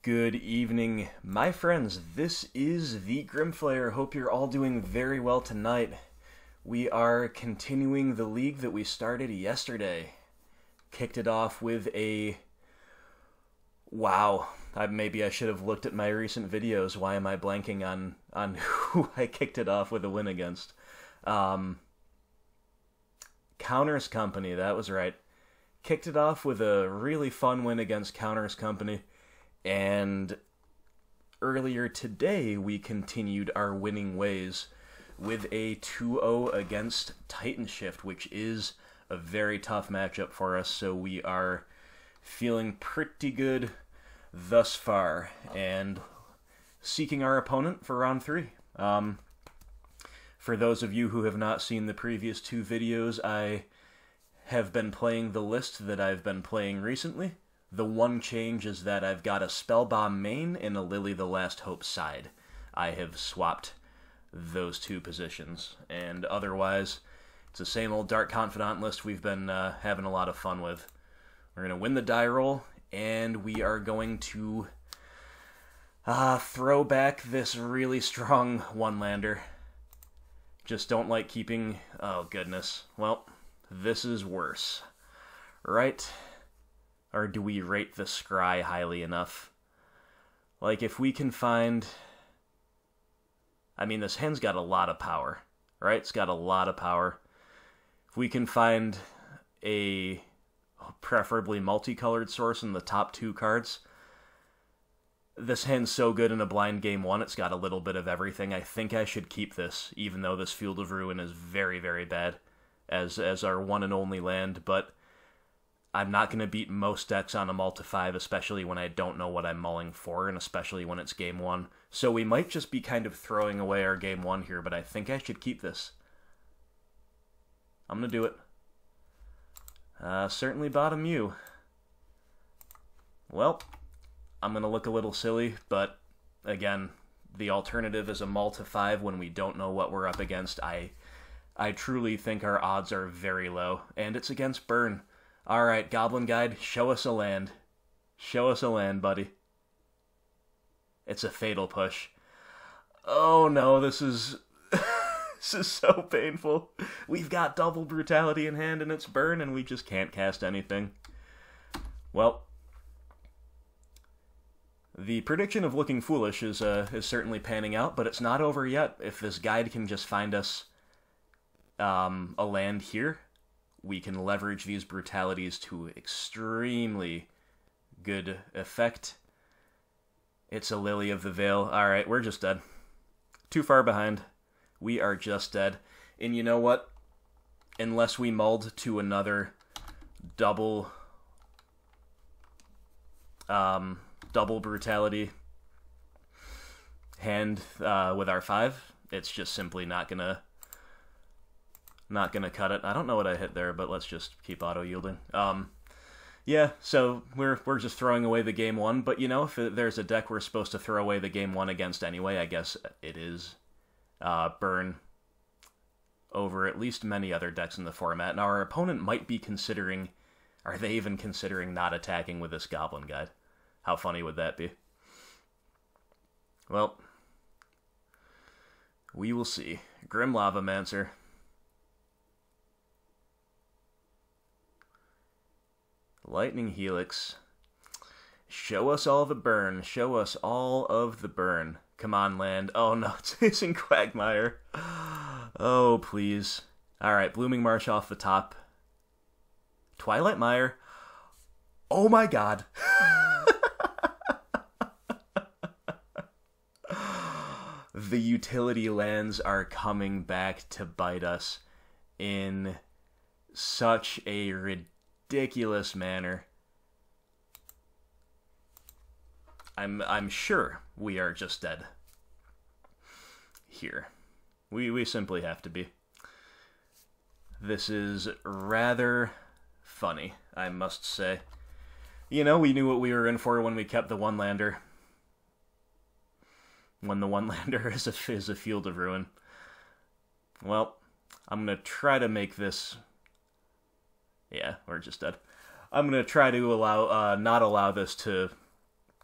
Good evening, my friends. This is the Grimflayer. Hope you're all doing very well tonight. We are continuing the league that we started yesterday. Kicked it off with a... Wow. Maybe I should have looked at my recent videos. Why am I blanking on who I kicked it off with a win against? Counters Company, that was right. Kicked it off with a really fun win against Counters Company. And earlier today, we continued our winning ways with a 2-0 against Titan Shift, which is a very tough matchup for us, so we are feeling pretty good thus far, and seeking our opponent for round 3. For those of you who have not seen the previous 2 videos, I have been playing the list that I've been playing recently. The one change is that I've got a Spellbomb main and a Lily the Last Hope side. I have swapped those 2 positions, and otherwise, it's the same old Dark Confidant list we've been having a lot of fun with. We're going to win the die roll, and we are going to throw back this really strong one-lander. Just don't like keeping... Oh, goodness. Well, this is worse. Right? Or do we rate the Scry highly enough? Like, if we can find... I mean, this hand's got a lot of power, right? It's got a lot of power. If we can find a preferably multicolored source in the top 2 cards, this hand's so good in a blind game 1, it's got a little bit of everything. I think I should keep this, even though this Field of Ruin is very, very bad as our one and only land, but I'm not going to beat most decks on a multi-5, especially when I don't know what I'm mulling for, and especially when it's game 1. So we might just be kind of throwing away our game 1 here, but I think I should keep this. I'm going to do it. Certainly bottom you. Well, I'm going to look a little silly, but again, the alternative is a multi-5 when we don't know what we're up against. I truly think our odds are very low, and it's against Burn. Alright, Goblin Guide, show us a land. Show us a land, buddy. It's a fatal push. Oh no, this is... this is so painful. We've got double brutality in hand and it's Burn, and we just can't cast anything. Well, the prediction of looking foolish is certainly panning out, but it's not over yet. If this guide can just find us a land here, we can leverage these brutalities to extremely good effect. It's a Lily of the Veil. Alright, we're just dead. Too far behind. We are just dead. And you know what? Unless we mulled to another double brutality hand with our 5, it's just simply not gonna cut it. I don't know what I hit there, but let's just keep auto-yielding. Yeah, so we're just throwing away the game 1, but you know, if there's a deck we're supposed to throw away the game 1 against anyway, I guess it is Burn over at least many other decks in the format. Now, our opponent might be considering, are they even considering not attacking with this Goblin Guide? How funny would that be? Well, we will see. Grim Lavamancer. Lightning Helix. Show us all the burn. Show us all of the burn. Come on, land. Oh no, it's facing Quagmire. Oh, please. Alright, Blooming Marsh off the top. Twilight Mire. Oh my god. The utility lands are coming back to bite us in such a ridiculous manner. I'm sure we are just dead here. We simply have to be. This is rather funny, I must say. You know, we knew what we were in for when we kept the one-lander. When the one-lander is a Field of Ruin. Well, I'm going to try to make this... Yeah, we're just dead. I'm going to try to not allow this to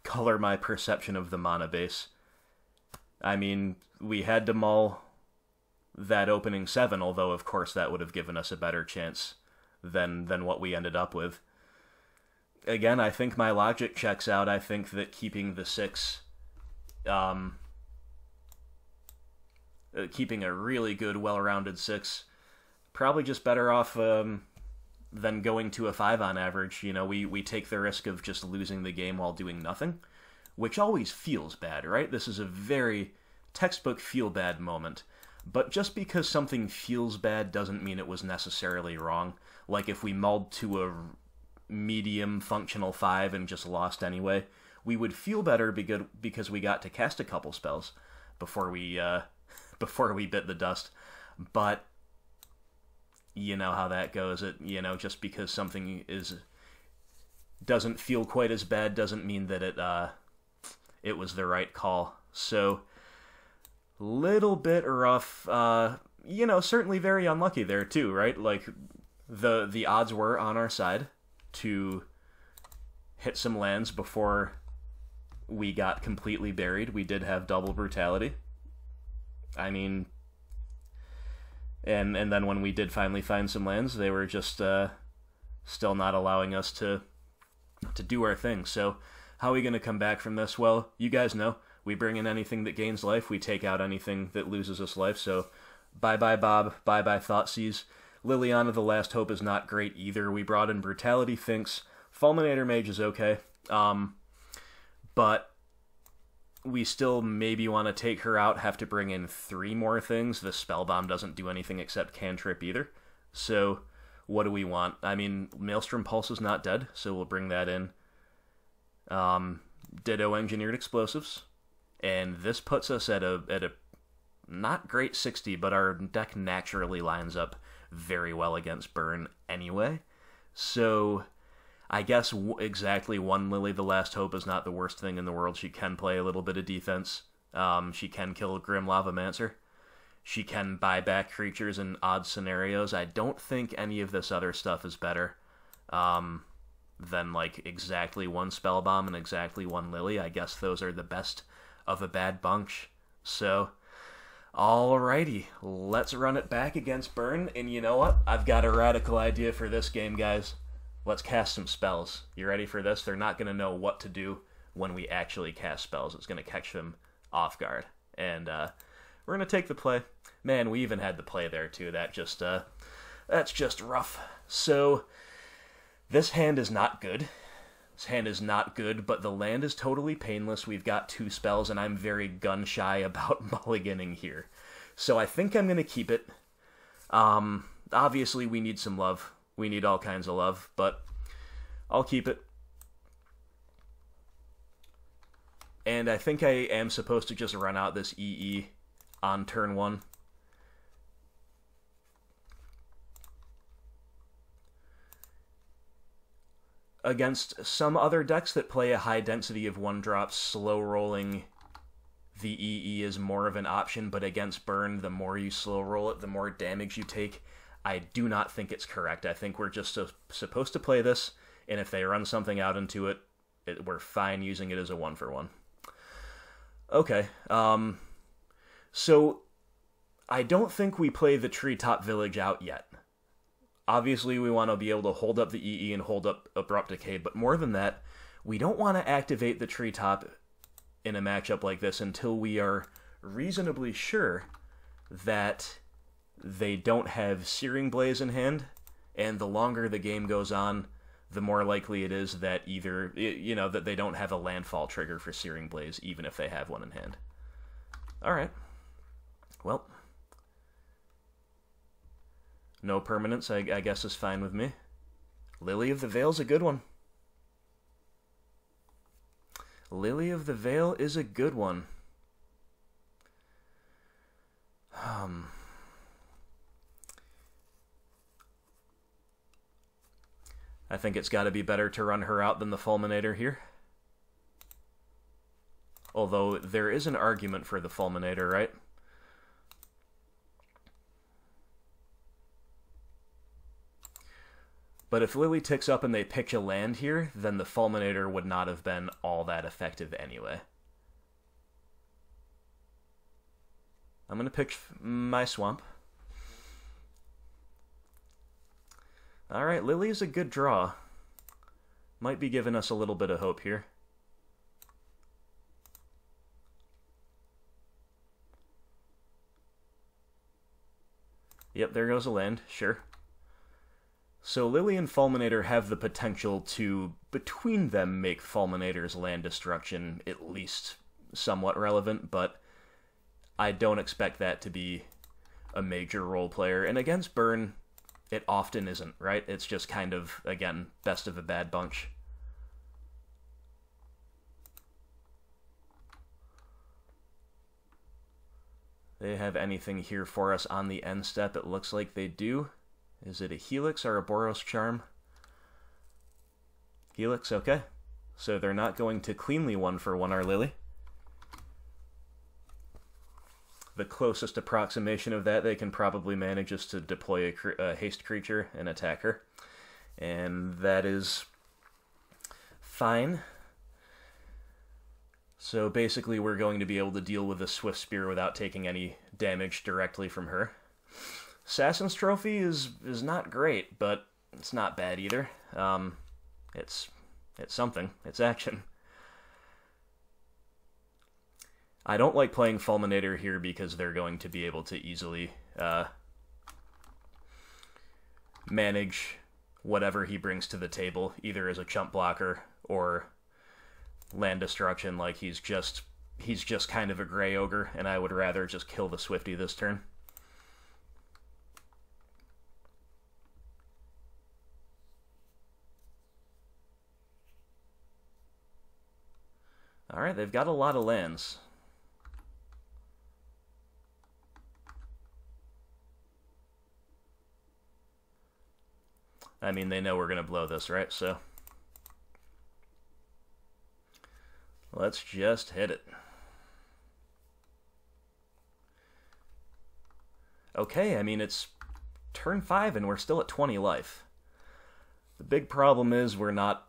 color my perception of the mana base. I mean, we had to mull that opening 7, although of course that would have given us a better chance than what we ended up with. Again, I think my logic checks out. I think that keeping the 6, keeping a really good, well-rounded 6, probably just better off than going to a 5 on average. You know, we take the risk of just losing the game while doing nothing, which always feels bad, right? This is a very textbook feel-bad moment. But just because something feels bad doesn't mean it was necessarily wrong. Like if we mulled to a medium functional 5 and just lost anyway, we would feel better because we got to cast a couple spells before we bit the dust. But you know how that goes. Just because something doesn't feel quite as bad doesn't mean that it was the right call. So little bit rough, certainly very unlucky there too, right? Like the odds were on our side to hit some lands before we got completely buried. We did have double brutality. I mean, and then when we did finally find some lands, they were just still not allowing us to do our thing. So how are we going to come back from this? Well, you guys know, we bring in anything that gains life, we take out anything that loses us life. So bye-bye Bob, bye-bye Thoughtseize. Liliana the Last Hope is not great either. We brought in Brutality Finks. Fulminator Mage is okay. But we still maybe want to take her out, have to bring in 3 more things. The Spellbomb doesn't do anything except cantrip either. So what do we want? I mean, Maelstrom Pulse is not dead, so we'll bring that in. Ditto Engineered Explosives. And this puts us at a not great 60, but our deck naturally lines up very well against burn anyway. So I guess exactly 1 Lily the Last Hope is not the worst thing in the world. She can play a little bit of defense. She can kill Grim Lavamancer. She can buy back creatures in odd scenarios. I don't think any of this other stuff is better than like exactly 1 Spellbomb and exactly 1 Lily. I guess those are the best of a bad bunch. So alrighty, let's run it back against burn. And you know what? I've got a radical idea for this game, guys. Let's cast some spells. You ready for this? They're not going to know what to do when we actually cast spells. It's going to catch them off guard. And we're going to take the play. Man, we even had the play there too. That's just rough. So this hand is not good. This hand is not good, but the land is totally painless. We've got 2 spells, and I'm very gun-shy about mulliganing here. So I think I'm going to keep it. Obviously, we need some love. We need all kinds of love, but I'll keep it. And I think I am supposed to just run out this EE on turn 1. Against some other decks that play a high density of 1-drop, slow rolling the EE is more of an option, but against burn, the more you slow roll it, the more damage you take. I do not think it's correct. I think we're just supposed to play this, and if they run something out into it, we're fine using it as a 1-for-1. Okay, so I don't think we play the Treetop Village out yet. Obviously, we want to be able to hold up the EE and hold up Abrupt Decay, but more than that, we don't want to activate the Treetop in a matchup like this until we are reasonably sure that they don't have Searing Blaze in hand, and the longer the game goes on, the more likely it is that either, that they don't have a landfall trigger for Searing Blaze, even if they have one in hand. Alright. Well, no permanence, I guess, is fine with me. Lily of the Veil's a good one. Lily of the Veil is a good one. I think it's got to be better to run her out than the Fulminator here. Although there is an argument for the Fulminator, right? But if Lily ticks up and they pitch a land here, then the Fulminator would not have been all that effective anyway. I'm going to pitch my Swamp. Alright, Lily is a good draw. Might be giving us a little bit of hope here. Yep, there goes a land, sure. So Lily and Fulminator have the potential to, between them, make Fulminator's land destruction at least somewhat relevant, but I don't expect that to be a major role player. And against Burn, it often isn't, right? It's just kind of, again, best of a bad bunch. They have anything here for us on the end step? It looks like they do. Is it a Helix or a Boros Charm? Helix, okay. So they're not going to cleanly 1-for-1 our Lily. The closest approximation of that they can probably manage is to deploy a haste creature and attack her. And that is fine. So basically we're going to be able to deal with the Swift Spear without taking any damage directly from her. Assassin's Trophy is not great, but it's not bad either. It's something. It's action. I don't like playing Fulminator here because they're going to be able to easily manage whatever he brings to the table, either as a chump blocker or land destruction. Like he's just kind of a gray ogre, and I would rather just kill the Swifty this turn. Alright, they've got a lot of lands. I mean, they know we're going to blow this, right? So let's just hit it. Okay, I mean, it's turn 5 and we're still at 20 life. The big problem is we're not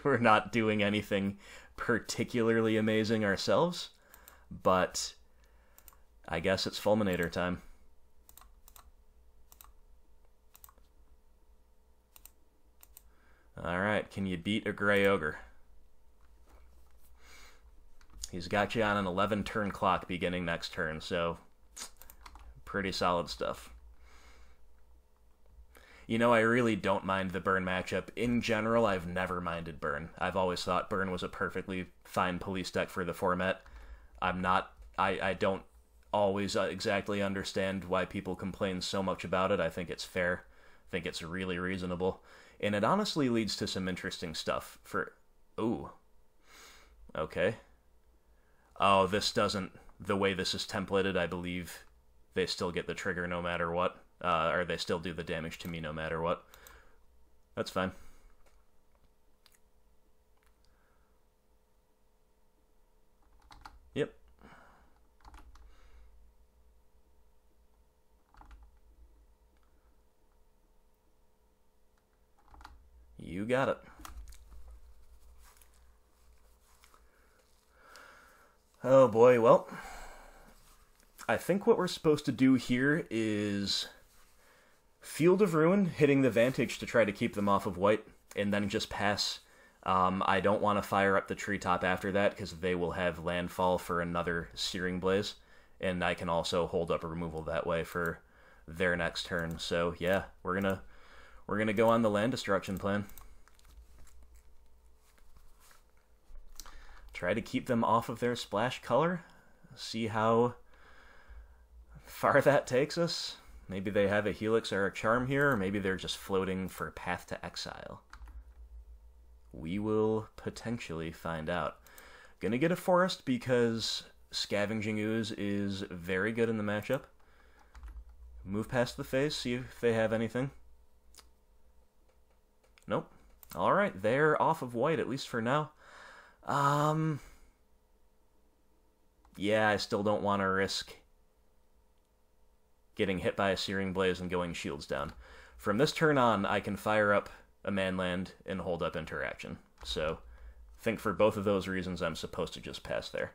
we're not doing anything particularly amazing ourselves, but I guess it's Fulminator time. Alright, can you beat a Gray Ogre? He's got you on an 11-turn clock beginning next turn, so pretty solid stuff. You know, I really don't mind the Burn matchup. In general, I've never minded Burn. I've always thought Burn was a perfectly fine police deck for the format. I don't always exactly understand why people complain so much about it. I think it's fair. I think it's really reasonable. And it honestly leads to some interesting stuff for... Ooh. Okay. Oh, this doesn't... The way this is templated, I believe they still get the trigger no matter what. Or they still do the damage to me no matter what. That's fine. Yep. You got it. Oh boy, well, I think what we're supposed to do here is Field of Ruin, hitting the Vantage to try to keep them off of white, and then just pass. I don't want to fire up the treetop after that, because they will have landfall for another Searing Blaze, and I can also hold up a removal that way for their next turn. So yeah, we're gonna go on the land destruction plan. Try to keep them off of their splash color. See how far that takes us. Maybe they have a Helix or a Charm here, or maybe they're just floating for Path to Exile. We will potentially find out. Gonna get a Forest because Scavenging Ooze is very good in the matchup. Move past the phase, see if they have anything. Nope. Alright, they're off of white, at least for now. Yeah, I still don't want to risk getting hit by a Searing Blaze and going shields down. From this turn on, I can fire up a manland and hold up interaction. So, I think for both of those reasons, I'm supposed to just pass there.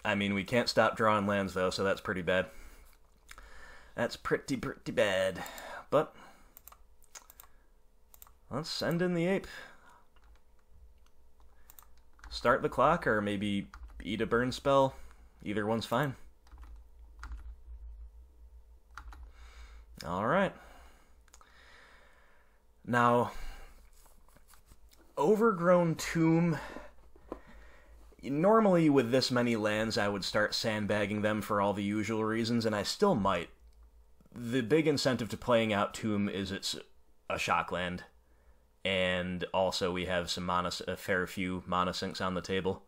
I mean, we can't stop drawing lands, though, so that's pretty bad. That's pretty bad. But, let's send in the ape. Start the clock, or maybe eat a burn spell. Either one's fine. Alright. Now, Overgrown Tomb. Normally, with this many lands, I would start sandbagging them for all the usual reasons, and I still might. The big incentive to playing out Tomb is it's a shock land, and also we have some a fair few mana sinks on the table.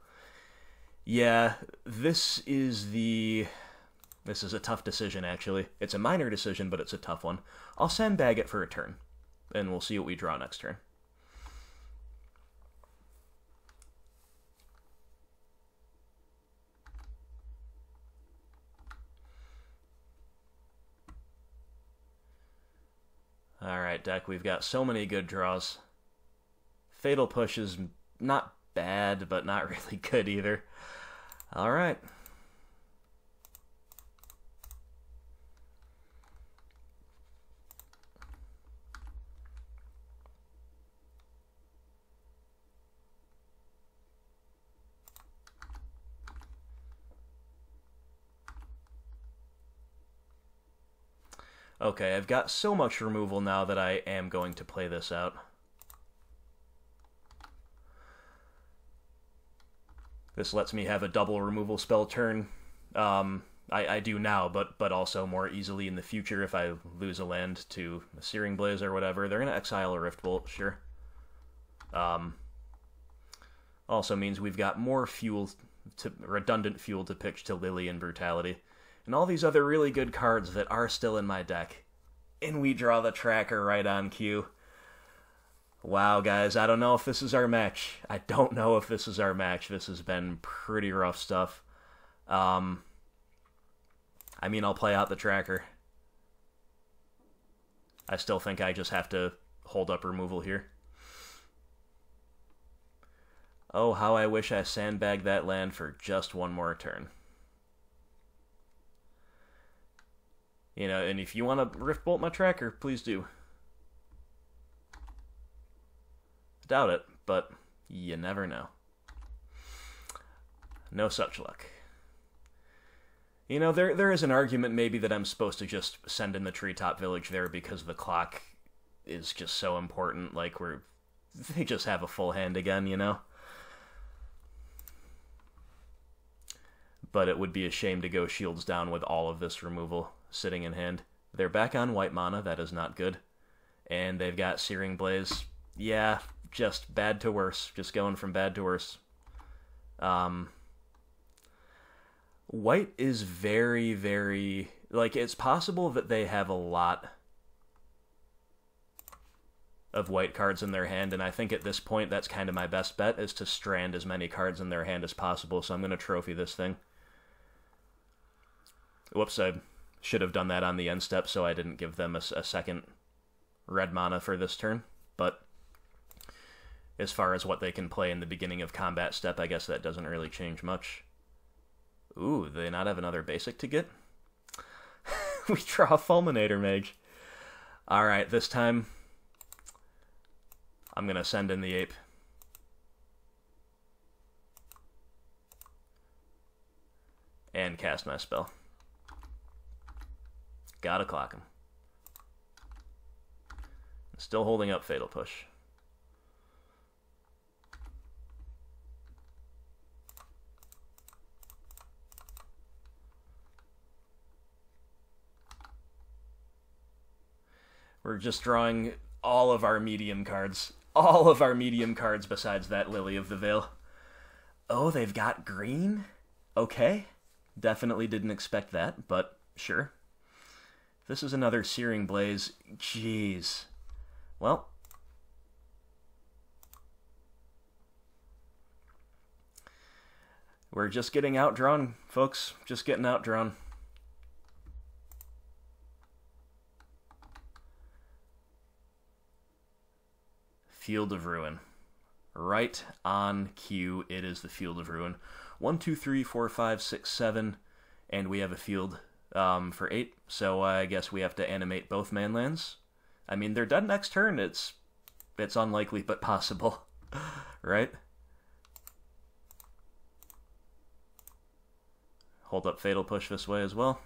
Yeah, this is a tough decision, actually. It's a minor decision, but it's a tough one. I'll sandbag it for a turn, and we'll see what we draw next turn. Alright, deck, we've got so many good draws. Fatal Push is not bad, but not really good either. Alright. Okay, I've got so much removal now that I am going to play this out. This lets me have a double removal spell turn. I do now, but also more easily in the future if I lose a land to a Searing Blaze or whatever. They're going to exile a Riftbolt, sure. Also means we've got more redundant fuel to pitch to Lily and Brutality. And all these other really good cards that are still in my deck. And we draw the tracker right on cue. Wow, guys, I don't know if this is our match. I don't know if this is our match. This has been pretty rough stuff. I mean, I'll play out the tracker. I still think I just have to hold up removal here. Oh, how I wish I sandbagged that land for just one more turn. You know, and if you want to Riftbolt my tracker, please do. Doubt it, but you never know. No such luck. You know, there is an argument maybe that I'm supposed to just send in the Treetop Village there because the clock is just so important. Like, they just have a full hand again, you know? But it would be a shame to go shields down with all of this removal sitting in hand. They're back on white mana, that is not good. And they've got Searing Blaze. Yeah, just bad to worse. Just going from bad to worse. White is very, very... Like, it's possible that they have a lot of white cards in their hand, and I think at this point that's kind of my best bet, is to strand as many cards in their hand as possible, so I'm going to trophy this thing. Whoops, I should have done that on the end step, so I didn't give them a second red mana for this turn, but as far as what they can play in the beginning of combat step, I guess that doesn't really change much. Ooh, do they not have another basic to get? We draw a Fulminator Mage. Alright, this time I'm going to send in the ape. And cast my spell. Gotta clock him. Still holding up Fatal Push. We're just drawing all of our medium cards. All of our medium cards besides that Lily of the Veil. Oh, they've got green? Okay. Definitely didn't expect that, but sure. This is another Searing Blaze. Jeez. Well. We're just getting outdrawn, folks. Just getting outdrawn. Field of Ruin. Right on cue, it is the Field of Ruin. 1, 2, 3, 4, 5, 6, 7, and we have a field for 8, so I guess we have to animate both manlands. I mean, they're dead next turn. It's unlikely, but possible, right? Hold up Fatal Push this way as well.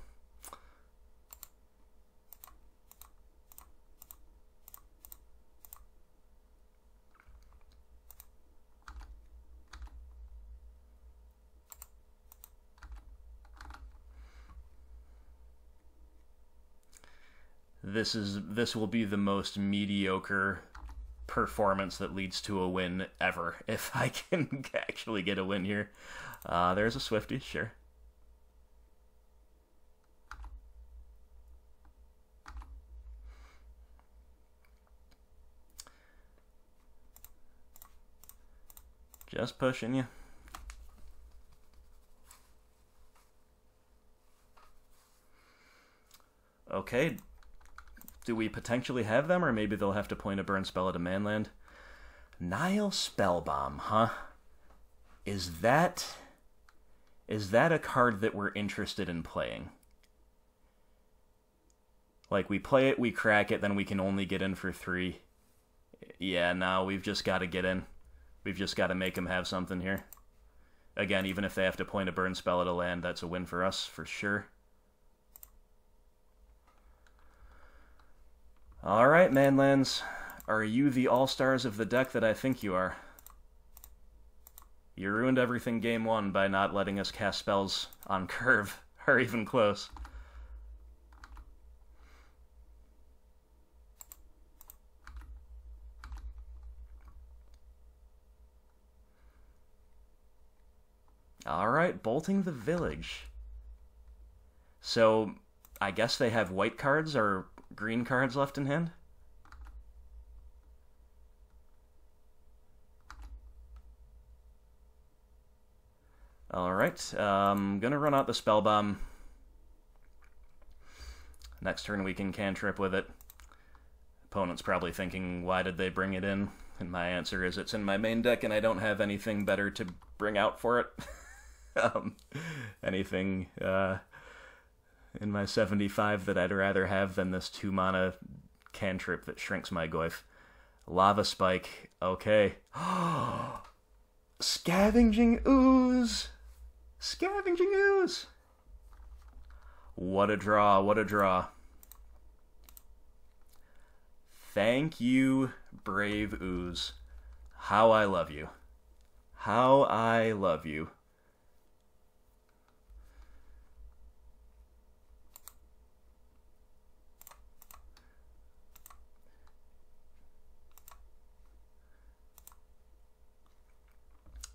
This will be the most mediocre performance that leads to a win ever, if I can actually get a win here. There's a Swifty, sure. Just pushing you. Okay. Do we potentially have them, or maybe they'll have to point a burn spell at a manland? Nile Spellbomb, huh? Is that a card that we're interested in playing? Like, we play it, we crack it, then we can only get in for 3. Yeah, no, we've just got to get in. We've just got to make them have something here. Again, even if they have to point a burn spell at a land, that's a win for us, for sure. Alright, manlands. Are you the all-stars of the deck that I think you are? You ruined everything game 1 by not letting us cast spells on curve, or even close. Alright, Bolting the Village. So, I guess they have white cards or green cards left in hand? Alright, gonna run out the Spellbomb. Next turn we can cantrip with it. Opponent's probably thinking, why did they bring it in? And my answer is, it's in my main deck and I don't have anything better to bring out for it. Anything in my 75 that I'd rather have than this 2-mana cantrip that shrinks my Goyf. Lava Spike, okay. Scavenging Ooze! Scavenging Ooze! What a draw, what a draw. Thank you, Brave Ooze. How I love you. How I love you.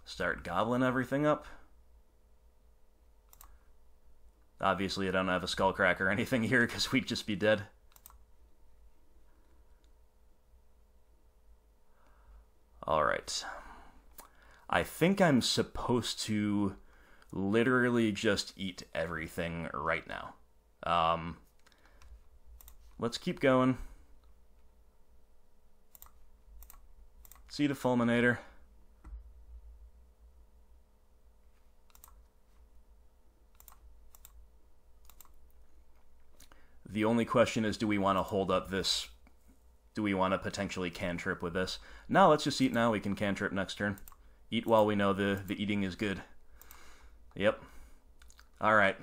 Start gobbling everything up. Obviously, I don't have a Skullcrack or anything here because we'd just be dead. Alright. I think I'm supposed to literally just eat everything right now. Let's keep going. Seed of Fulminator. The only question is, do we want to hold up this? Do we want to potentially cantrip with this? No, let's just eat now. We can cantrip next turn. Eat while we know the eating is good. Yep. Alright.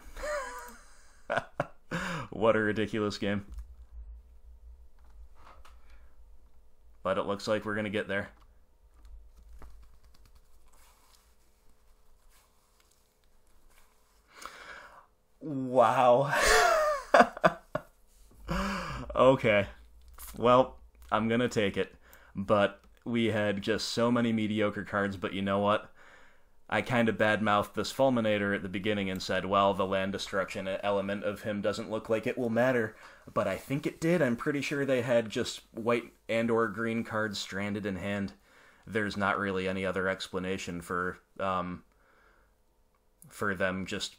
What a ridiculous game. But it looks like we're going to get there. Wow. Okay. Well, I'm gonna take it. But we had just so many mediocre cards, but you know what? I kind of badmouthed this Fulminator at the beginning and said, well, the land destruction element of him doesn't look like it will matter. But I think it did. I'm pretty sure they had just white and or green cards stranded in hand. There's not really any other explanation for for them just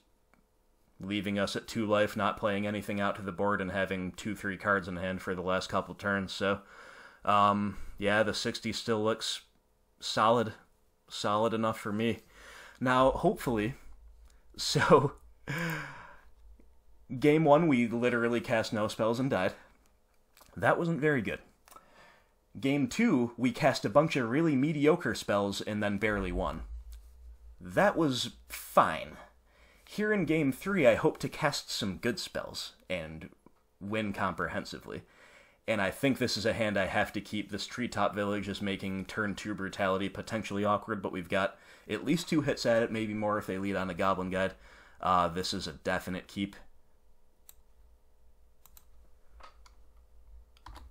leaving us at 2 life, not playing anything out to the board, and having 2-3 cards in hand for the last couple turns. So, yeah, the 60 still looks solid. Solid enough for me. Now, hopefully, so, game 1, we literally cast no spells and died. That wasn't very good. Game 2, we cast a bunch of really mediocre spells and then barely won. That was fine. Here in Game 3, I hope to cast some good spells and win comprehensively. And I think this is a hand I have to keep. This Treetop Village is making turn 2 Brutality potentially awkward, but we've got at least 2 hits at it, maybe more if they lead on a Goblin Guide. This is a definite keep.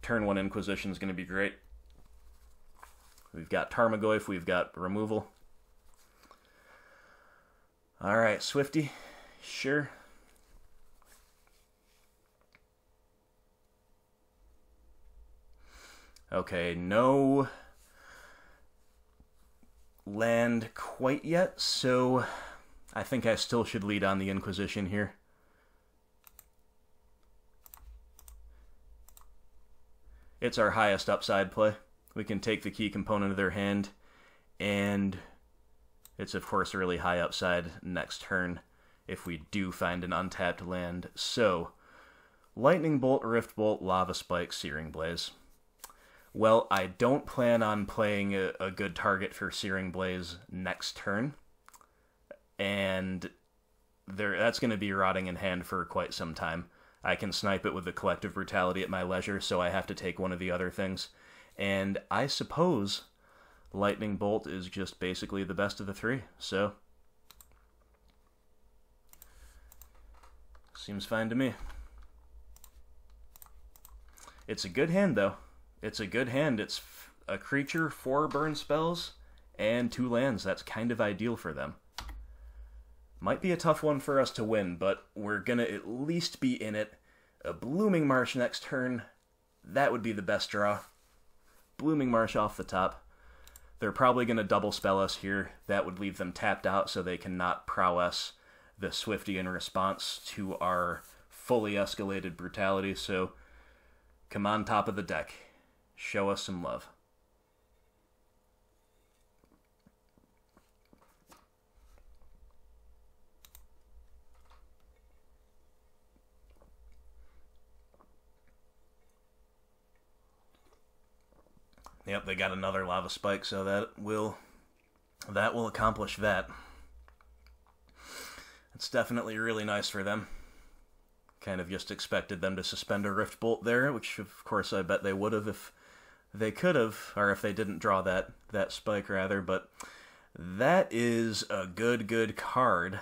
Turn 1 Inquisition is going to be great. We've got Tarmogoyf, we've got removal. Alright, Swifty. Sure. Okay, no land quite yet, so I think I still should lead on the Inquisition here. It's our highest upside play. We can take the key component of their hand, and it's of course a really high upside next turn if we do find an untapped land. So, Lightning Bolt, Rift Bolt, Lava Spike, Searing Blaze. Well, I don't plan on playing a good target for Searing Blaze next turn, and that's going to be rotting in hand for quite some time. I can snipe it with the Collective Brutality at my leisure, so I have to take one of the other things. And I suppose Lightning Bolt is just basically the best of the 3, so seems fine to me. It's a good hand, though. It's a good hand. It's a creature, 4 burn spells, and 2 lands. That's kind of ideal for them. Might be a tough one for us to win, but we're going to at least be in it. A Blooming Marsh next turn, that would be the best draw. Blooming Marsh off the top. They're probably going to double spell us here. That would leave them tapped out so they cannot prowess the Swifty in response to our fully escalated brutality. So, come on top of the deck. Show us some love. Yep, they got another Lava Spike, so that will accomplish that. It's definitely really nice for them. Kind of just expected them to suspend a Rift Bolt there, which of course I bet they would have if they could have, or if they didn't draw that spike rather, but that is a good card.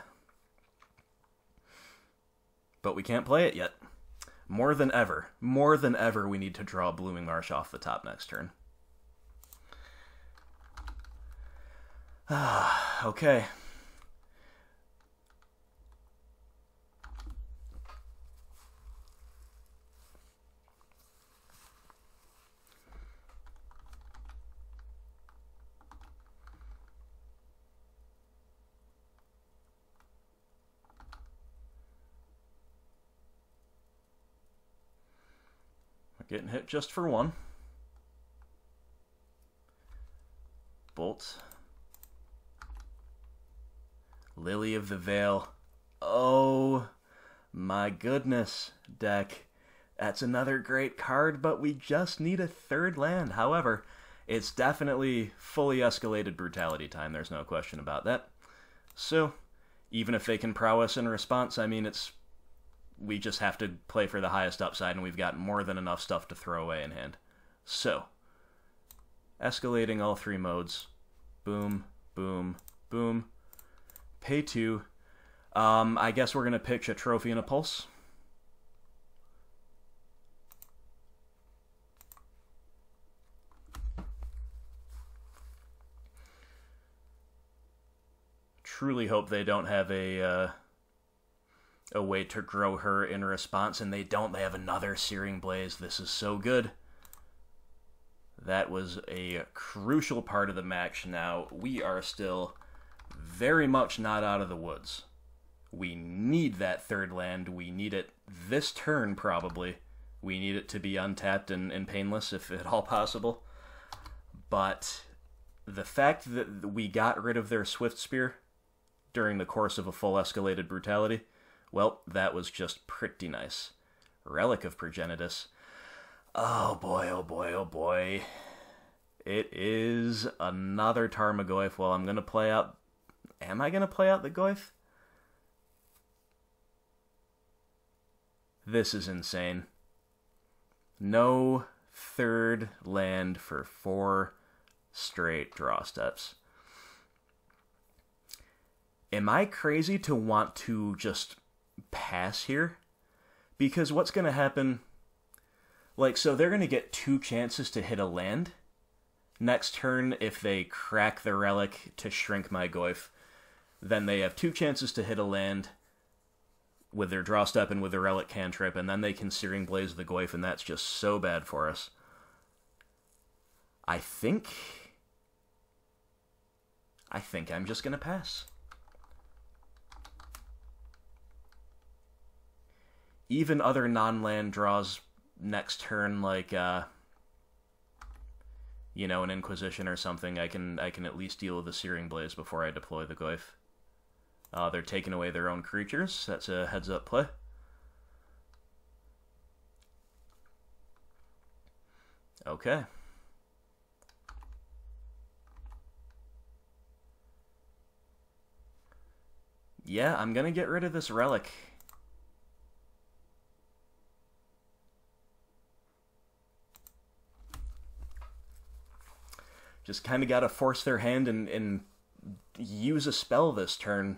But we can't play it yet. More than ever we need to draw Blooming Marsh off the top next turn. Okay. We're getting hit just for 1. Bolt. Lily of the Veil. Oh my goodness, deck. That's another great card, but we just need a 3rd land. However, it's definitely fully escalated brutality time. There's no question about that. So, even if they can prowess in response, I mean, we just have to play for the highest upside, and we've got more than enough stuff to throw away in hand. So, escalating all 3 modes. Boom, boom, boom. Pay 2. I guess we're going to pitch a Trophy and a Pulse. Truly hope they don't have a way to grow her in response, and they don't. They have another Searing Blaze. This is so good. That was a crucial part of the match. Now, we are still very much not out of the woods. We need that third land. We need it this turn, probably. We need it to be untapped and painless, if at all possible. But the fact that we got rid of their Swift Spear during the course of a full escalated brutality, well, that was just pretty nice. Relic of Progenitus. Oh boy, oh boy, oh boy. It is another Tarmogoyf. Well, I'm going to play out... Am I going to play out the Goyf? This is insane. No third land for 4 straight draw steps. Am I crazy to want to just pass here? Because what's going to happen... Like, so they're going to get 2 chances to hit a land. Next turn, if they crack the Relic to shrink my Goyf, then they have 2 chances to hit a land with their draw step and with their Relic cantrip, and then they can Searing Blaze the Goyf, and that's just so bad for us. I think I'm just going to pass. Even other non-land draws next turn, like, you know, an Inquisition or something, I can at least deal with the Searing Blaze before I deploy the Goyf. They're taking away their own creatures. That's a heads-up play. Okay. Yeah, I'm gonna get rid of this Relic. Just kind of gotta force their hand and use a spell this turn.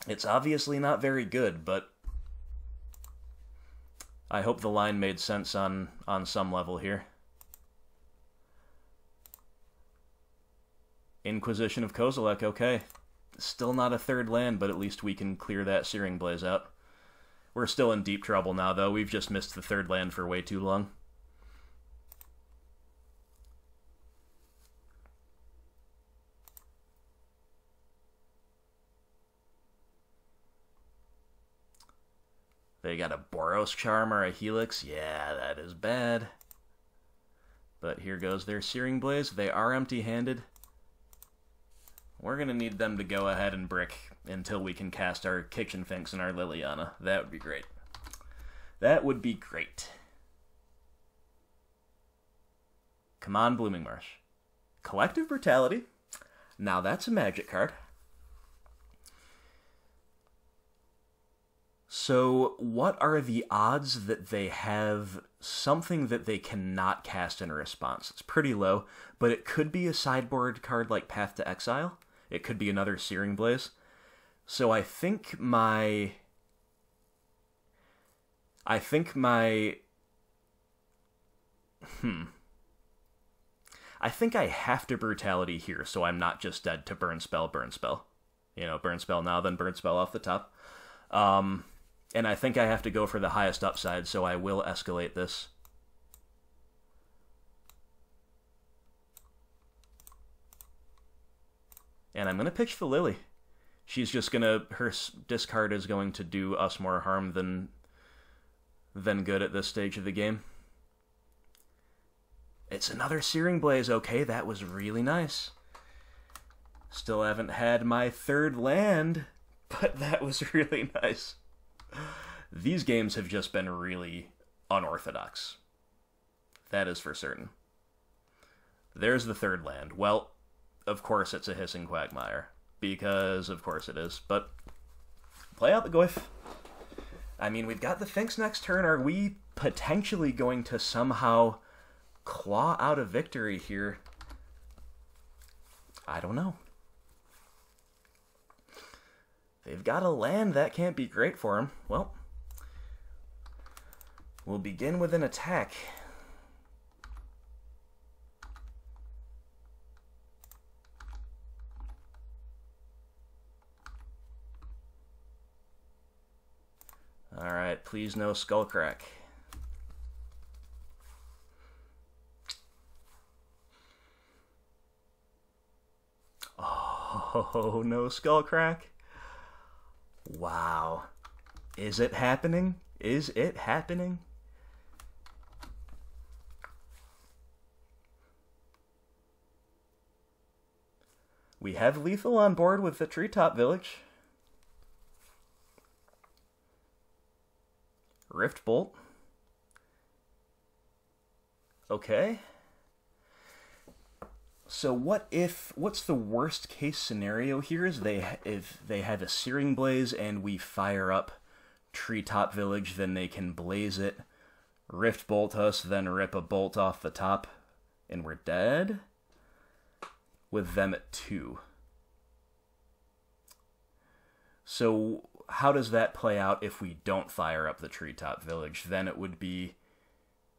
It's obviously not very good, but I hope the line made sense on some level here. Inquisition of Kozilek, okay. Still not a third land, but at least we can clear that Searing Blaze out. We're still in deep trouble now, though. We've just missed the third land for way too long. They got a Boros Charm or a Helix. Yeah, that is bad. But here goes their Searing Blaze. They are empty-handed. We're going to need them to go ahead and brick until we can cast our Kitchen Finks and our Liliana. That would be great. That would be great. Come on, Blooming Marsh. Collective Brutality. Now that's a magic card. So, what are the odds that they have something that they cannot cast in a response? It's pretty low, but it could be a sideboard card like Path to Exile. It could be another Searing Blaze. So I think my I think I have to Brutality here, so I'm not just dead to Burn Spell, Burn Spell. You know, Burn Spell now, then Burn Spell off the top. And I think I have to go for the highest upside, so I will escalate this. And I'm going to pitch the Lily. She's just going to... Her discard is going to do us more harm than good at this stage of the game. It's another Searing Blaze. Okay, that was really nice. Still haven't had my third land, but that was really nice. These games have just been really unorthodox. That is for certain. There's the third land. Well, of course it's a Hissing Quagmire, because of course it is, but play out the Goyf. I mean, we've got the Finks next turn. Are we potentially going to somehow claw out a victory here? I don't know. They've got a land. That can't be great for them. Well, we'll begin with an attack. Alright, please no Skullcrack. Oh, no skull crack. Wow. Is it happening? Is it happening? We have lethal on board with the Treetop Village. Rift Bolt. Okay. So what's the worst case scenario here is if they have a Searing Blaze and we fire up Treetop Village, then they can blaze it, Rift Bolt us, then rip a bolt off the top, and we're dead? With them at 2. So how does that play out if we don't fire up the Treetop Village? Then it would be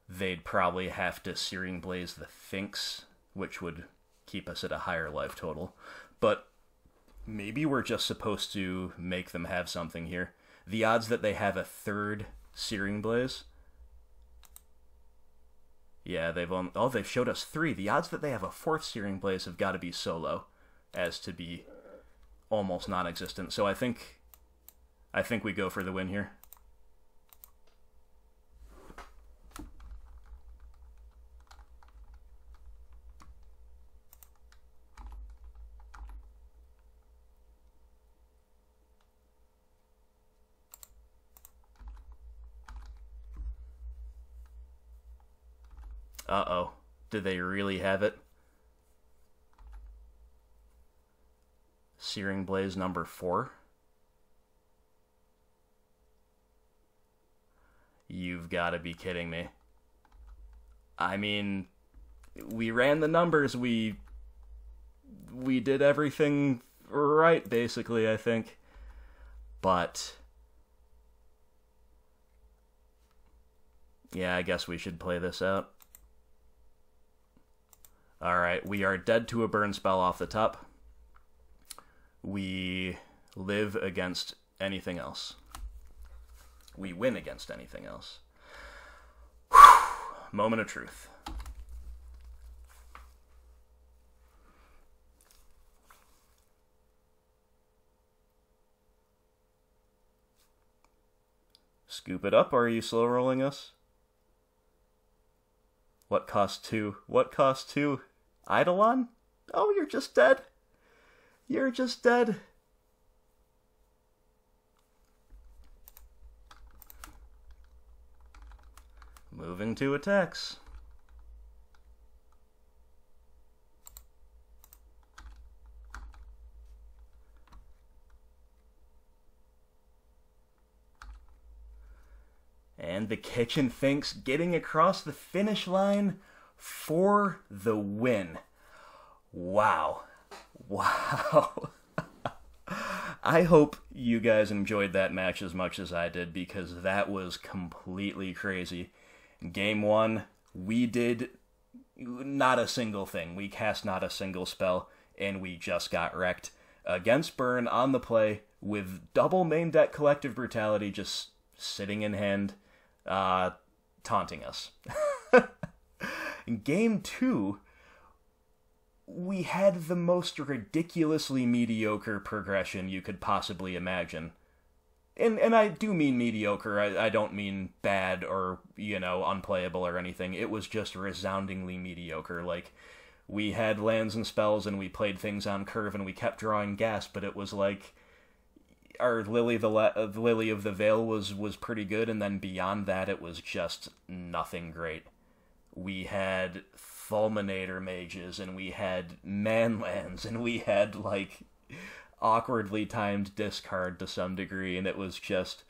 they'd probably have to Searing Blaze the Finks, which would keep us at a higher life total. But maybe we're just supposed to make them have something here. The odds that they have a 3rd Searing Blaze... Yeah, they've showed us 3. The odds that they have a 4th Searing Blaze have got to be so low as to be almost non-existent. So I think we go for the win here. Uh-oh. Did they really have it? Searing Blaze number 4? You've got to be kidding me. I mean, we ran the numbers, we did everything right, basically, I think. But yeah, I guess we should play this out. Alright, we are dead to a burn spell off the top. We live against anything else. We win against anything else. Whew. Moment of truth. Scoop it up, or are you slow rolling us? What cost 2? What cost 2? Eidolon? Oh, you're just dead. You're just dead. Moving to attacks. And the Kitchen Finks getting across the finish line for the win. Wow. Wow. I hope you guys enjoyed that match as much as I did, because that was completely crazy. Game 1, we did not a single thing. We cast not a single spell, and we just got wrecked against Burn on the play with double main deck Collective Brutality just sitting in hand, taunting us. In Game 2, we had the most ridiculously mediocre progression you could possibly imagine. And I do mean mediocre, I don't mean bad or, unplayable or anything. It was just resoundingly mediocre. Like, we had lands and spells and we played things on curve and we kept drawing gas, but it was like our Lily of the Veil was pretty good, and then beyond that it was just nothing great. We had Fulminator mages, and we had manlands, and we had, awkwardly timed discard to some degree, and it was just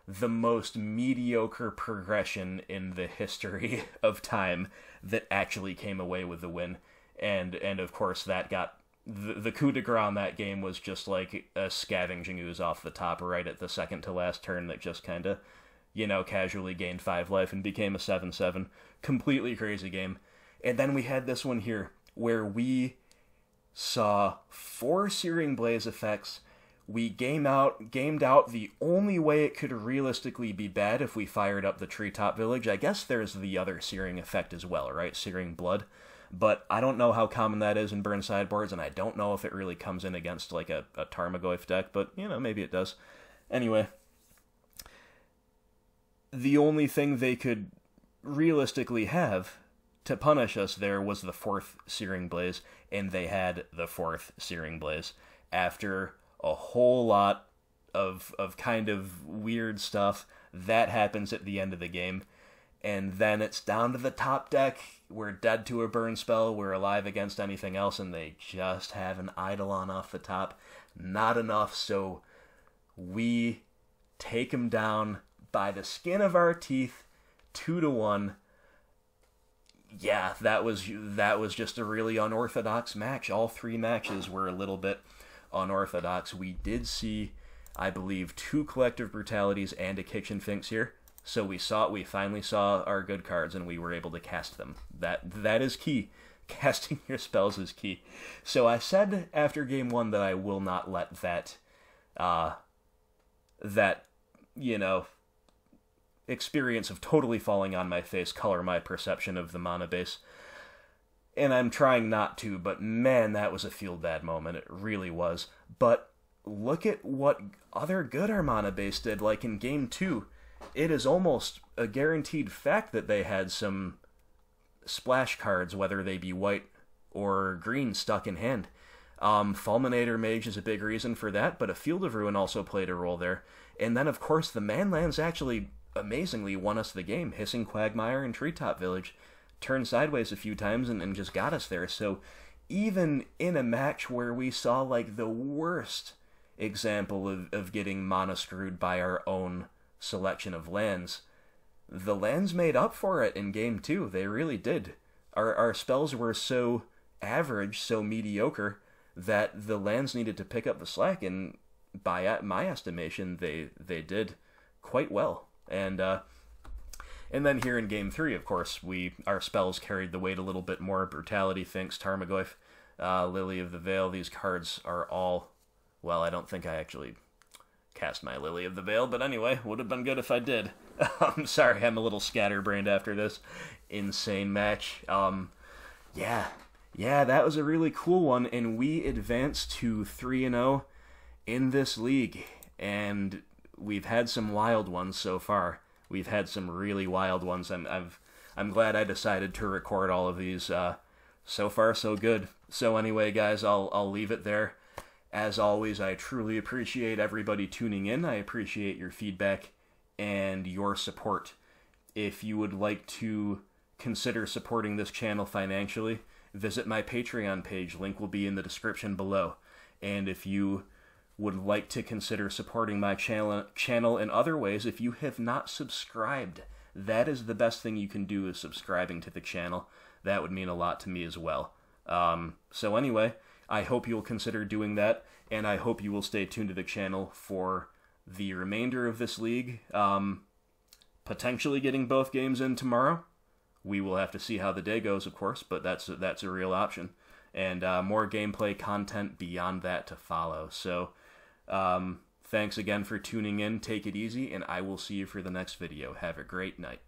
the most mediocre progression in the history of time that actually came away with the win. And of course, that got... The coup de grace on that game was just like a scavenging ooze off the top right at the second to last turn that just kind of, casually gained 5 life and became a 7/7. Completely crazy game. And then we had this one here, where we saw 4 Searing Blaze effects. We gamed out the only way it could realistically be bad if we fired up the Treetop Village. I guess there's the other Searing effect as well, right? Searing Blood. But I don't know how common that is in burn sideboards, and I don't know if it really comes in against like a Tarmogoyf deck, but, you know, maybe it does. Anyway, the only thing they could realistically have to punish us there was the 4th Searing Blaze, and they had the 4th Searing Blaze after a whole lot of kind of weird stuff that happens at the end of the game. And then it's down to the top deck. We're dead to a burn spell. We're alive against anything else, and they just have an Eidolon off the top. Not enough, so we take them down by the skin of our teeth, 2-1. Yeah, that was just a really unorthodox match. All 3 matches were a little bit unorthodox. We did see, I believe, 2 Collective Brutalities and a Kitchen Finks here. So we finally saw our good cards, and we were able to cast them. That is key. Casting your spells is key. So I said after game 1 that I will not let that you know, experience of totally falling on my face color my perception of the mana base. And I'm trying not to, but man, that was a feel bad moment. It really was. But look at what other good our mana base did. Like in game 2, it is almost a guaranteed fact that they had some splash cards, whether they be white or green, stuck in hand. Fulminator Mage is a big reason for that, but a Field of Ruin also played a role there. And then, of course, the Manlands actually amazingly won us the game. Hissing Quagmire and Treetop Village turned sideways a few times and just got us there. So even in a match where we saw like the worst example of getting mana screwed by our own selection of lands, the lands made up for it in game 2. They really did. Our spells were so average, so mediocre, that the lands needed to pick up the slack, and by my estimation, they did quite well. And then here in game 3, of course, our spells carried the weight a little bit more. Brutality, Finks, Tarmogoyf, Lily of the Veil. These cards are all, well, I don't think I actually cast my Lily of the Veil, but anyway, would have been good if I did. I'm sorry, I'm a little scatterbrained after this insane match. Yeah, that was a really cool one, and we advanced to 3-0 in this league, and we've had some wild ones so far. We've had some really wild ones, and I'm glad I decided to record all of these. So far, so good. So anyway, guys, I'll leave it there. As always, I truly appreciate everybody tuning in. I appreciate your feedback and your support. If you would like to consider supporting this channel financially, visit my Patreon page. Link will be in the description below. And if you would like to consider supporting my channel in other ways, if you have not subscribed, that is the best thing you can do, is subscribing to the channel. That would mean a lot to me as well. So anyway, I hope you'll consider doing that, and I hope you will stay tuned to the channel for the remainder of this league. Potentially getting both games in tomorrow. We will have to see how the day goes, of course, but that's a real option. And more gameplay content beyond that to follow. So thanks again for tuning in. Take it easy, and I will see you for the next video. Have a great night.